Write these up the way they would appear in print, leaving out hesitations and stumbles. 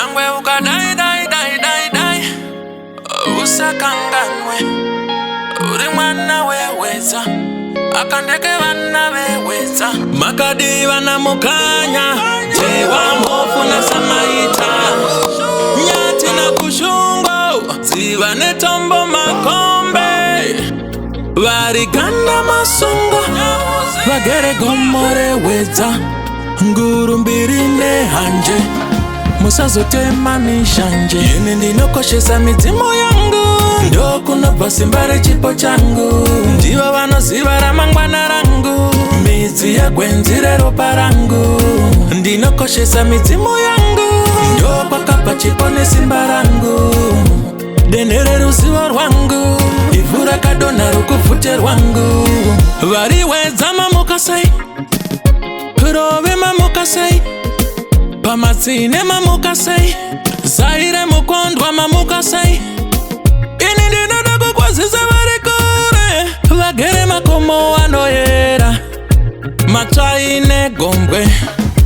Nyangwe ukadai dai usakanganwe uri mwana weweza akandeke vana veweza makadi vana mukanya tewa mofu na samaita nyati na kushungo ziva netombo makombe variganda masungo vagere gomore weza nguru mbiri nehanje musazotema mishanje yene ndinokoshesa midzimu yangu ndo kunobva simba rechipo changu ndivo vanoziva ramangwana rangu midzi yegwenzi reropa rangu ndinokoshesa midzimu yangu ndo kwakabva chipo nesimba rangu denhere ruzivo rwangu ivhu rakadonha rukubvute rwangu variwedza mamukasai rove mamukasai pamatsine mamukasai zaire mukondwa mamukasai ini ndinoda kukwazisa vari kure vagere makomo anoyera matsvaine gombwe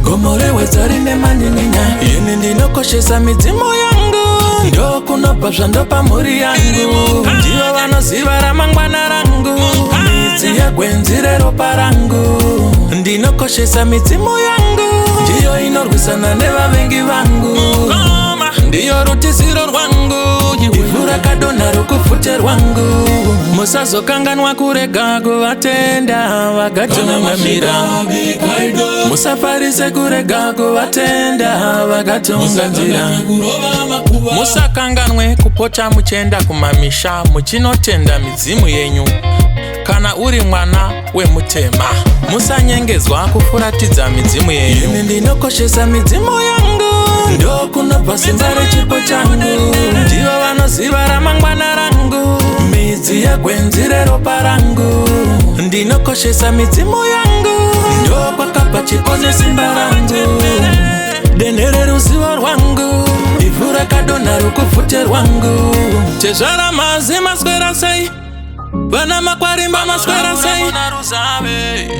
gomo rewedza rine manyen'enya ini ndinokoshesa midzimu yangu ndo kunobva zvandopa mhuri yangu ndivo vanoziva ramangwana rangu midzi yegwenzi reropa rangu ndinokoshesa midzimu yangu ndiyo inorwisana nevavengi vangu ndiyo rutiziro rwangu ivhu rakadonha rukubvute rwangu musazokanganwa kurega kuvatenda vagatungamira musafarise kurega kuvatenda vagatunga nzira musakanganwe kupota muchienda kumamisha muchinotenda midzimu yenyu kana uri mwana wemutema musanyengezwa kufuratidza midzimu yenyu ini ndinokoshesa midzimu yangu ndo kunobva simba rechipo changu ndivo vanoziva ramangwana rangu midzi yegwenzi reropa rangu ndinokoshesa midzimu yangu ndo kwakabva chipo nesimba rangu denhere ruzivo rwangu ivhu rakadonha rukubvute rwangu tezvara mazi maswera sei vana makwarimba maswera sei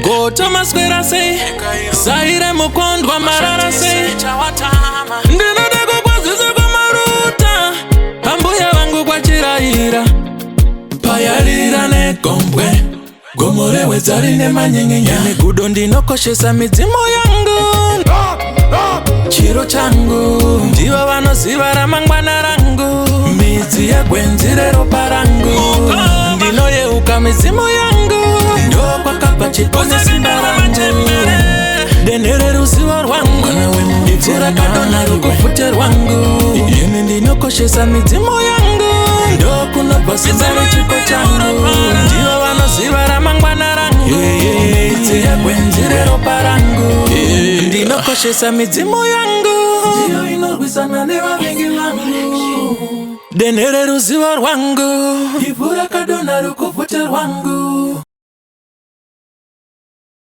goto maswera sei zaire mukondwa marara sei ndinoda kukwazisa kwamaruta ambuya vangu kwachirahira payarira negombwe gomo rewedza rine manyen'enya negudo ndinokoshesa midzimu yangu chiro changu ndivo vanoziva ramangwana rangu midzi yegwenzi reropa rangu ndinoyeuka midzimu yangu ndo kwakabva chipo nesimba rangu denhere ruzivo rwangu ivhu rakadonha rukubvute rwangu ini ndinokoshesa midzimu yangu ndo kunobva simba rechipo changu ndivo vanoziva ramangwana rangu midzi yegwenzi reropa rangu ndinokoshesa midzimu yangu ndiyo inorwisana nevavengi vangu denhere ruzivo rwangu ivhu rakadonha rukubvute rwangu